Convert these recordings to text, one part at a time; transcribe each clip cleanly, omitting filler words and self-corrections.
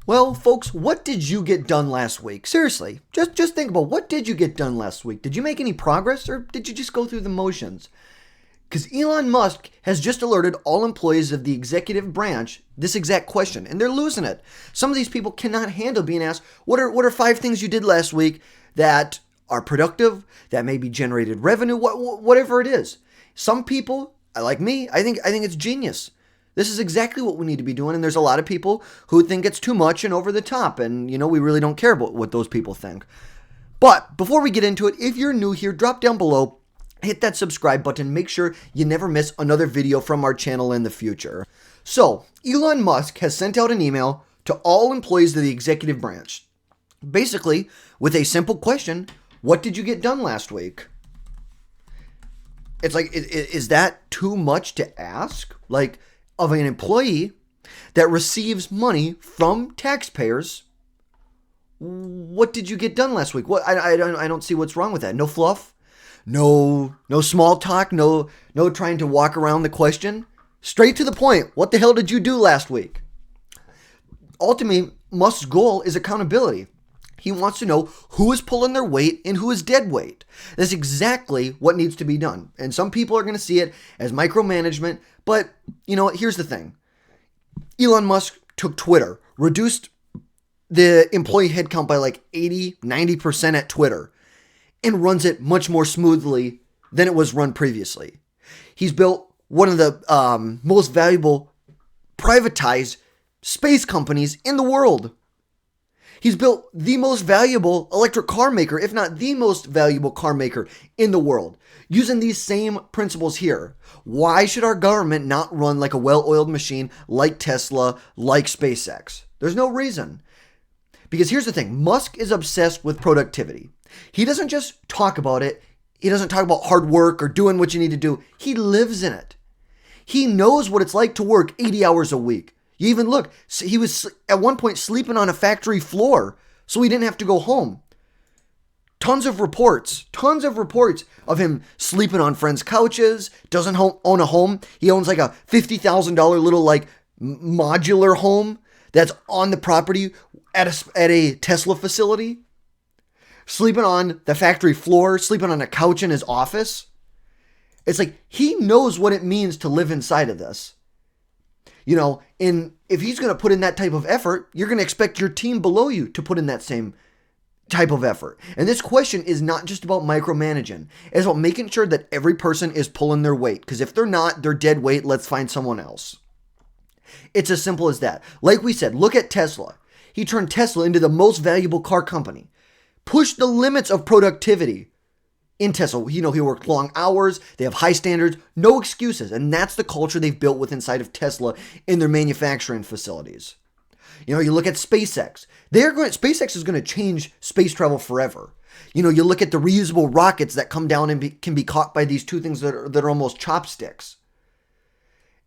Well, folks, what did you get done last week? Seriously, just think about what did you get done last week? Did you make any progress or did you just go through the motions? Because Elon Musk has just alerted all employees of the executive branch this exact question, and they're losing it. Some of these people cannot handle being asked, what are 5 things you did last week that are productive, that maybe generated revenue, whatever it is. Some people, like me, I think it's genius. This is exactly what we need to be doing, and there's a lot of people who think it's too much and over the top, and we really don't care about what those people think. But before we get into it, if you're new here, drop down below, hit that subscribe button, make sure you never miss another video from our channel in the future. So, Elon Musk has sent out an email to all employees of the executive branch, basically with a simple question: what did you get done last week? It's like, is that too much to ask? Like, of an employee that receives money from taxpayers, what did you get done last week? What I don't see what's wrong with that. No fluff, no small talk, no trying to walk around the question. Straight to the point. What the hell did you do last week? Ultimately, Musk's goal is accountability. He wants to know who is pulling their weight and who is dead weight. That's exactly what needs to be done. And some people are going to see it as micromanagement, but here's the thing. Elon Musk took Twitter, reduced the employee headcount by like 80-90% at Twitter, and runs it much more smoothly than it was run previously. He's built one of the most valuable privatized space companies in the world. He's built the most valuable electric car maker, if not the most valuable car maker in the world, using these same principles here. Why should our government not run like a well-oiled machine like Tesla, like SpaceX? There's no reason. Because here's the thing, Musk is obsessed with productivity. He doesn't just talk about it. He doesn't talk about hard work or doing what you need to do. He lives in it. He knows what it's like to work 80 hours a week. You even look, he was at one point sleeping on a factory floor so he didn't have to go home. Tons of reports of him sleeping on friends' couches, doesn't own a home. He owns like a $50,000 little like modular home that's on the property at a Tesla facility. Sleeping on the factory floor, sleeping on a couch in his office. It's like he knows what it means to live inside of this. And if he's going to put in that type of effort, you're going to expect your team below you to put in that same type of effort. And this question is not just about micromanaging. It's about making sure that every person is pulling their weight. Because if they're not, they're dead weight. Let's find someone else. It's as simple as that. Like we said, look at Tesla. He turned Tesla into the most valuable car company. Pushed the limits of productivity in Tesla. He worked long hours. They have high standards, no excuses. And that's the culture they've built with inside of Tesla in their manufacturing facilities. You look at SpaceX. SpaceX is going to change space travel forever. You look at the reusable rockets that come down and can be caught by these two things that are almost chopsticks.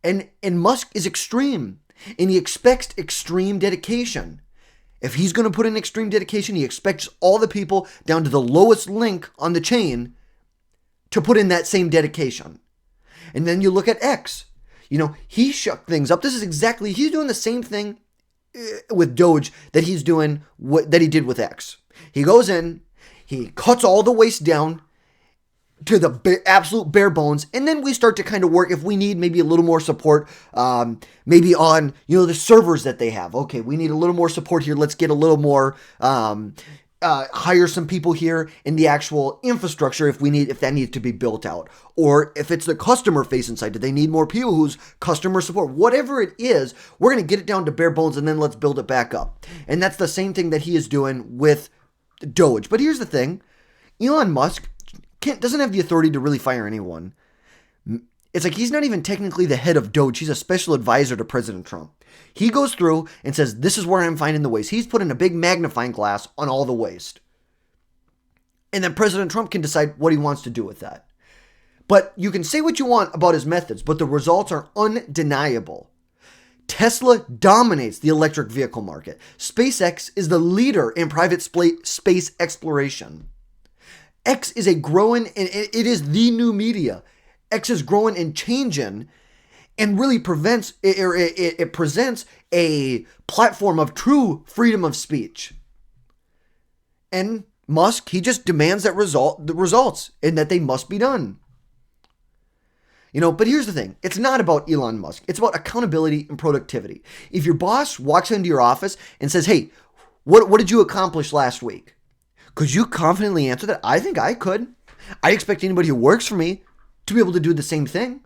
And Musk is extreme, and he expects extreme dedication. If he's going to put in extreme dedication, he expects all the people down to the lowest link on the chain to put in that same dedication. And then you look at X. He shook things up. He's doing the same thing with Doge that he's doing that he did with X. He goes in, he cuts all the waste down to the absolute bare bones, and then we start to kind of work if we need maybe a little more support, maybe on the servers that they have. Okay, we need a little more support here. Let's get a little more, hire some people here in the actual infrastructure if that needs to be built out, or if it's the customer facing side, do they need more people who's customer support? Whatever it is, we're going to get it down to bare bones and then let's build it back up. And that's the same thing that he is doing with Doge. But here's the thing, Elon Musk doesn't have the authority to really fire anyone. It's like he's not even technically the head of Doge. He's a special advisor to President Trump. He goes through and says, this is where I'm finding the waste. He's putting a big magnifying glass on all the waste. And then President Trump can decide what he wants to do with that. But you can say what you want about his methods, but the results are undeniable. Tesla dominates the electric vehicle market. SpaceX is the leader in private space exploration. X is a growing, and it is the new media. X is growing and changing and really it presents a platform of true freedom of speech. And Musk, he just demands the results and that they must be done. But here's the thing. It's not about Elon Musk. It's about accountability and productivity. If your boss walks into your office and says, hey, what did you accomplish last week? Could you confidently answer that? I think I could. I expect anybody who works for me to be able to do the same thing.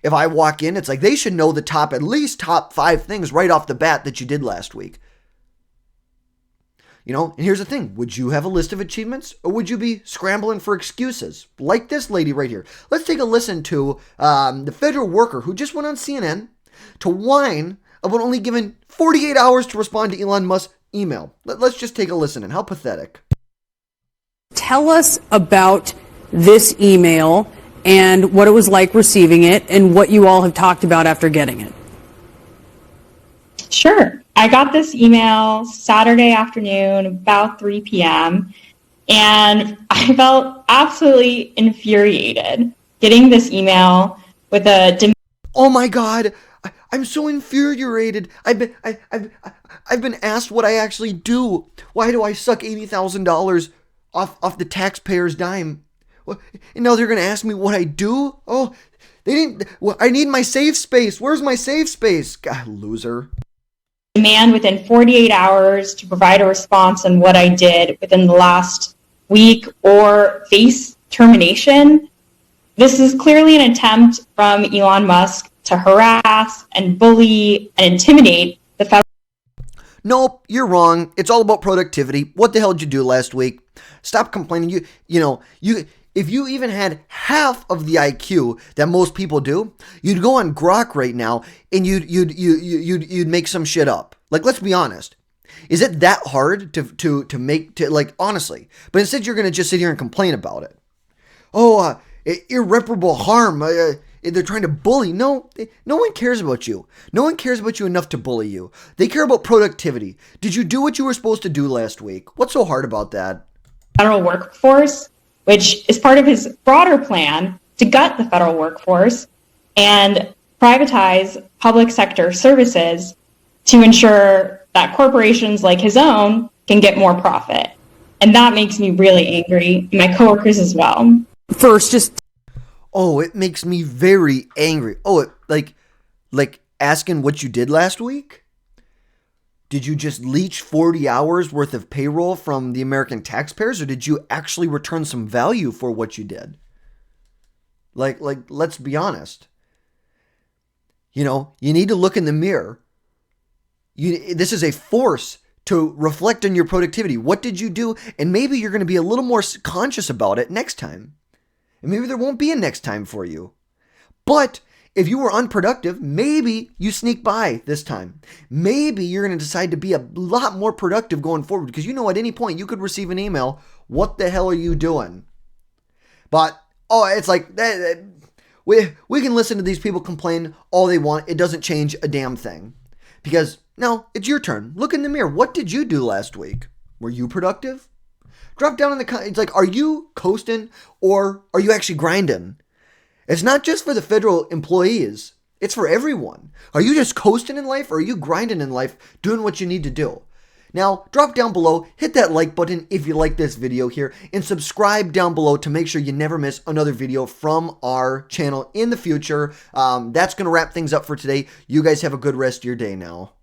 If I walk in, it's like they should know at least top 5 things right off the bat that you did last week. And here's the thing. Would you have a list of achievements, or would you be scrambling for excuses? Like this lady right here. Let's take a listen to the federal worker who just went on CNN to whine about only given 48 hours to respond to Elon Musk's email. Let's just take a listen, and how pathetic. Tell us about this email and what it was like receiving it and what you all have talked about after getting it. Sure. I got this email Saturday afternoon, about 3 p.m., and I felt absolutely infuriated getting this email with a... Oh my God, I'm so infuriated. I've been asked what I actually do. Why do I suck $80,000 off the taxpayer's dime? And now they're going to ask me what I do? Oh, they didn't... Well, I need my safe space. Where's my safe space? God, loser. Demand within 48 hours to provide a response on what I did within the last week or face termination. This is clearly an attempt from Elon Musk to harass and bully and intimidate the federal. Nope, you're wrong. It's all about productivity. What the hell did you do last week? Stop complaining. If you even had half of the IQ that most people do, you'd go on Grok right now and you'd make some shit up. Like, let's be honest. Is it that hard to make honestly? But instead you're going to just sit here and complain about it. Oh, irreparable harm. They're trying to bully. No one cares about you. No one cares about you enough to bully you. They care about productivity. Did you do what you were supposed to do last week? What's so hard about that? Federal workforce, which is part of his broader plan to gut the federal workforce and privatize public sector services to ensure that corporations like his own can get more profit. And that makes me really angry, and my coworkers as well. It makes me very angry. Like asking what you did last week? Did you just leech 40 hours worth of payroll from the American taxpayers, or did you actually return some value for what you did? Like, let's be honest. You need to look in the mirror. This is a force to reflect on your productivity. What did you do? And maybe you're going to be a little more conscious about it next time. And maybe there won't be a next time for you. But if you were unproductive, maybe you sneak by this time. Maybe you're going to decide to be a lot more productive going forward, because at any point you could receive an email, what the hell are you doing? But, it's like, we can listen to these people complain all they want. It doesn't change a damn thing. Because now it's your turn. Look in the mirror. What did you do last week? Were you productive? Drop down in the comments. It's like, are you coasting or are you actually grinding? It's not just for the federal employees. It's for everyone. Are you just coasting in life, or are you grinding in life, doing what you need to do? Now, drop down below, hit that like button if you like this video here, and subscribe down below to make sure you never miss another video from our channel in the future. That's going to wrap things up for today. You guys have a good rest of your day now.